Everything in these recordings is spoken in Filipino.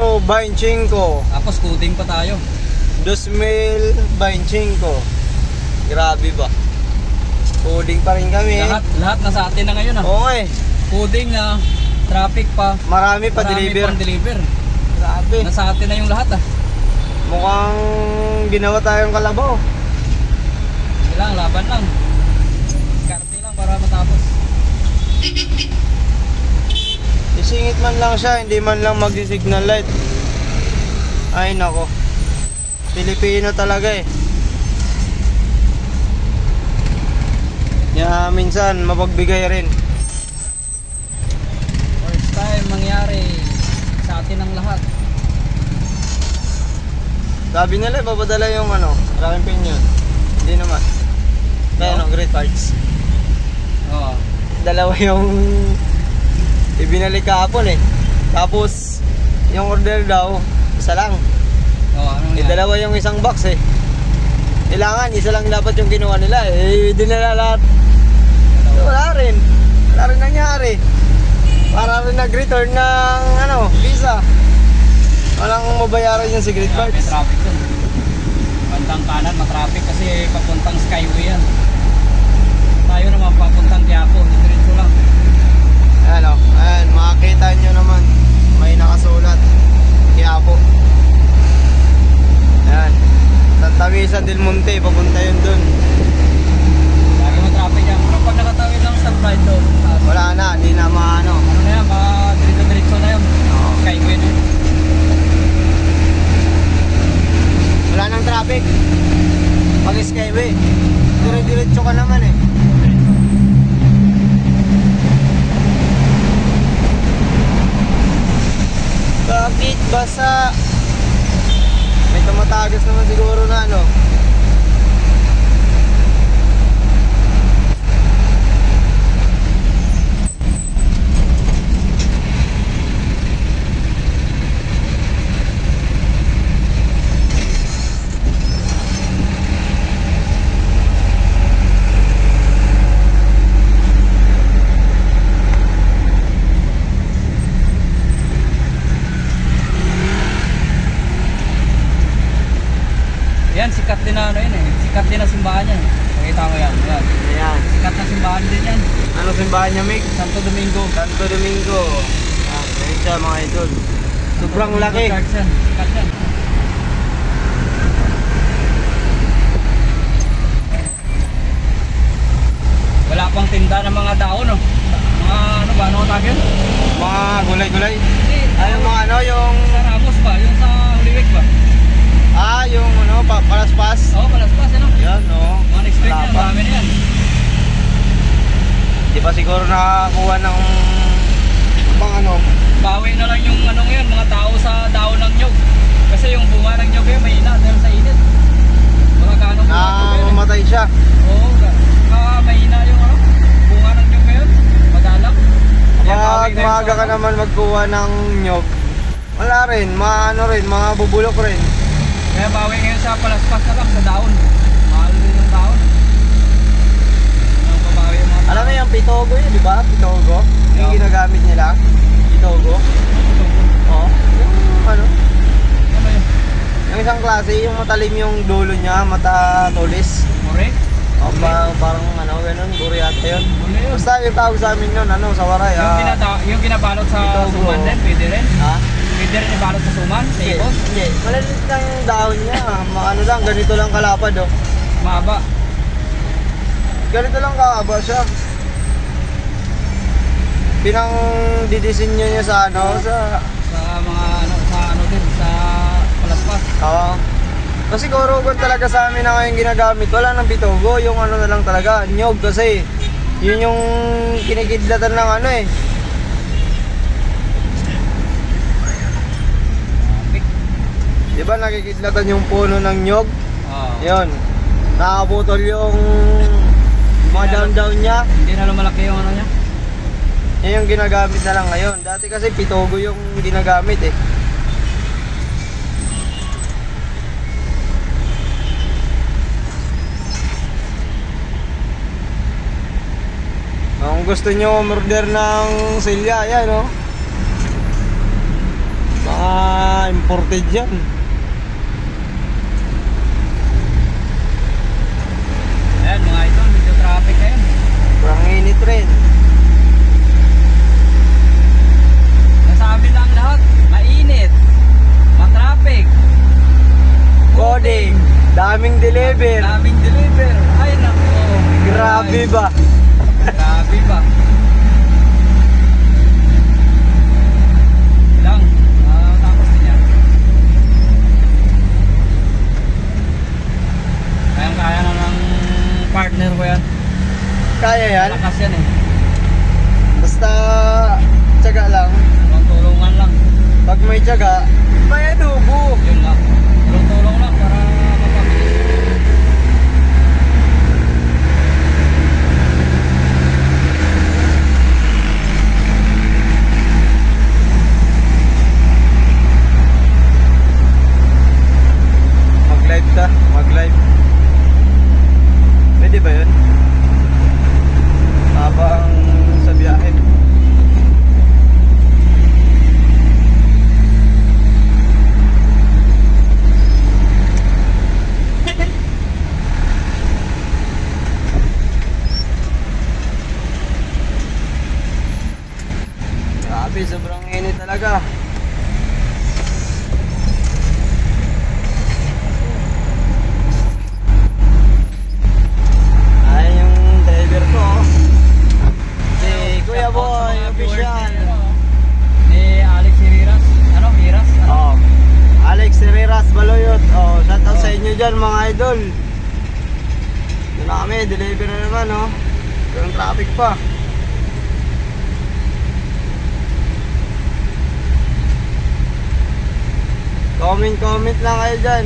24. Tapos coding pa tayo. 2025. Grabe ba? Coding pa rin kami. Lahat nasa atin na ngayon Oo eh. Coding na, traffic pa. Marami pa deliver. Grabe. Nasa atin na yung lahat Mukhang ginawa tayong kalabaw. Kailangan laban lang. Karte lang para matapos. Isingit man lang siya, hindi man lang mag-signal light. Ay nako. Pilipino talaga eh. Ya, minsan mapagbigay rin. First time mangyari sa atin ang lahat. Sabi nila ipapadala yung maraming pinyon. Hindi naman. Kaya great parts. Oo. Dalawa yung ibinalik kahapon eh. Tapos yung order daw isa lang. Anong Dalawa yung isang box eh. Kailangan isa lang dapat yung kinuha nila eh. Dinala lahat. Wala rin nangyari. Para rin nag-return ng visa. Walang mabayaran yung secret parts. May traffic dun. Bandang kanan matraffic kasi papuntang Skyway yan. Tayo naman papuntang Quiapo. Diretso lang. Ayan, makakita nyo naman. May nakasulat Quiapo. Ayan, Tawisan del Monte. Papunta yun dun. Lagi matraffic yan. Pero pag nakatawid lang stoplight doon, wala na, hindi na ano na yan, diretso na yun. Skyway na yun. Wala nang traffic pag Skyway. Dire-diretso ka naman eh. Bakit basa? May tumatagas naman siguro na Yan, sikat din na yun eh. Sikat din na simbahan yan. Pakita mo yan. Ayan. Sikat na simbahan din yan. Ano simbahan niya, Mick? Santo Domingo. Santo Domingo. Ayan siya mga idol. Sobrang laki. Sikat yan. Wala pang tinda ng mga daon Mga ano tawag yun? Mga gulay-gulay. Hindi. Yung mga yung Sa Ramos ba? Yung sa Holy Week ba? yung palaspas. Oo, palaspas Yan, Mga next week yan, marami na yan. Di ba siguro nakakuha ng Bawi na lang yung ngayon, mga tao sa daon ng nyog. Kasi yung bunga ng nyog may ina dahil sa init. Mga ganong mamatay siya. Oo, may ina yung bunga ng nyog ngayon. Madalang. Pag maaga ka naman magkuha ng nyog, wala rin, mga bubulok rin. Kaya bawi ngayon sa palaspas na lang, sa daon. Mahal din ng daon. Alam mo yung pitogo yun, di ba? Pitogo? Yung ginagamit nila. Pitogo. Oo. Yung Ano yun? yung isang klase, yung matalim yung dulo niya, matatulis. Mure? O parang ganun, buriyata yun. Mure yun. Basta yung tawag sa amin yun, sa waray. Yung ginabalot sa Pitogo. suman din, pwede rin. Ha? Pwede rin ibalot sa suman, sa ibos. Hindi. Malalit lang yung dahon niya. Lang, ganito lang kalapad Mahaba. Ganito lang kahaba siya. Pinang didisenyo niya sa Sa mga din, sa palaspas. Kasi gorogon talaga sa amin na ngayon ginagamit. Wala nang pitogo, yung na lang talaga, nyog kasi yun yung kinikidlatan ng Di ba nakikidlatan yung puno ng nyog? Yun. Nakabutol yung mga down niya. Hindi na lumalaki yung niya. Yan yung ginagamit na lang ngayon. Dati kasi pitogo yung ginagamit eh. Kung gusto nyo umorder ng silya, yan Mga Imported yan. Ayan mga idol, medyo traffic ngayon. Sobrang init rin. Nasa amin lang lahat, mainit, matraffic, Coding. Daming deliver. daming deliver. Ay nako. Grabe ba? Grabe ba? Lang, tapos din yan. Kaya na ng partner ko yan. Kaya yan. Malakas yan eh. Basta tiyaga lang. Tulungan lang. Pag may tiyaga, may adobo. Yun lang. Tulong lang para mapabilis. Mag-live ka. Mag-live. Pwede ba yun? Habang sa biyahe. Grabe, sobrang init talaga. Ayan yung driver ko. Si Kuya Boy, official. Ni Alex Herreras. Ano? Miras? Ano? Oh, Alex Herreras Baloyot. Oh, shout out sa inyo dyan mga idol. Doon na kami, deliver na naman oh. Yung traffic pa. Comment lang kayo dyan.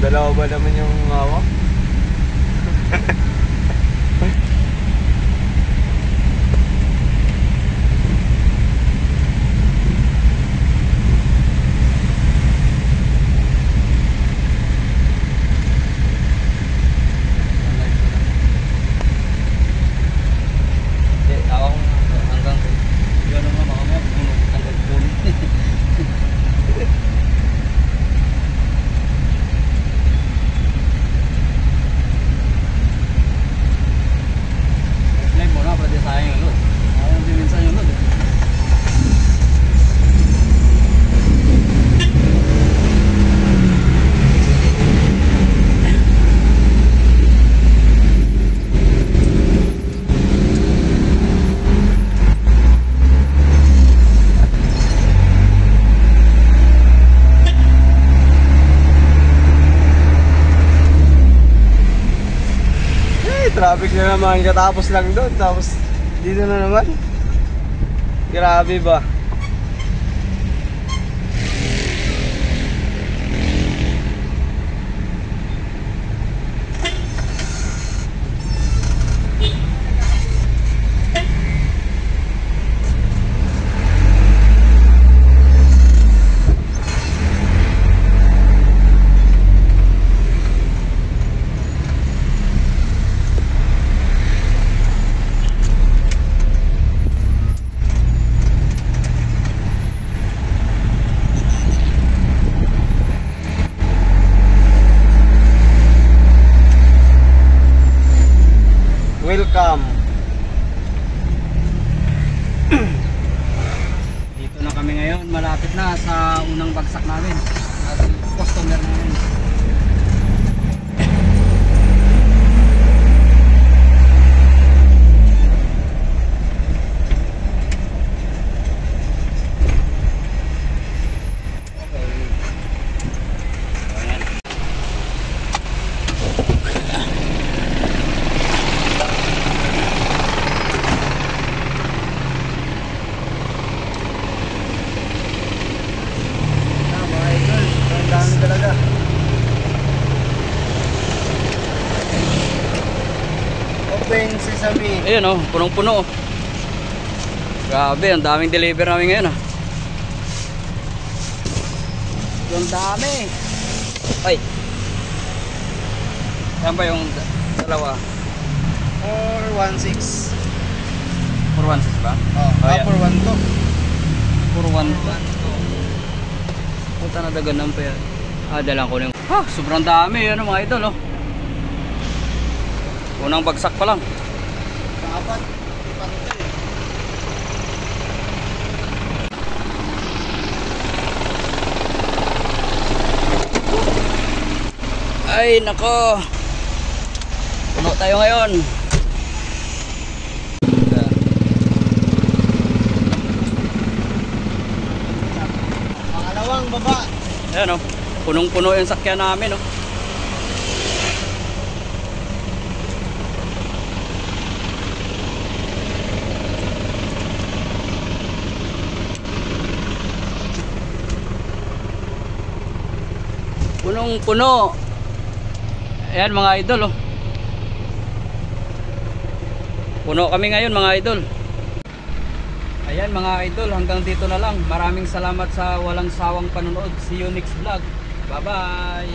Dalawa ba naman yung hawak? Traffic na naman, katapos lang doon, tapos dito na naman. Grabe ba? Welcome. Dito na kami ngayon, malapit na sa unang bagsak namin. At customer namin. Dami talaga. Open sesame. Ayun oh, punong-puno oh. Grabe, ang daming deliver namin ngayon ah. Yung dami. Ay. Yan ba yung dalawa? 416. 416 ba? Oh, yeah. 412. 412. Puta na daganan pa yan. Dalang ko yung... sobrang dami yan mga idol oh. Unang bagsak pa lang. Dapat. Ay nako. Puno tayo ngayon. Pangalawang baba. Ayan oh. Punong-puno yung sakyan namin oh. Punong-puno. Ayan mga idol oh. Puno kami ngayon mga idol. Ayan mga idol, hanggang dito na lang. Maraming salamat sa walang sawang panonood. See you next vlog. Bye bye.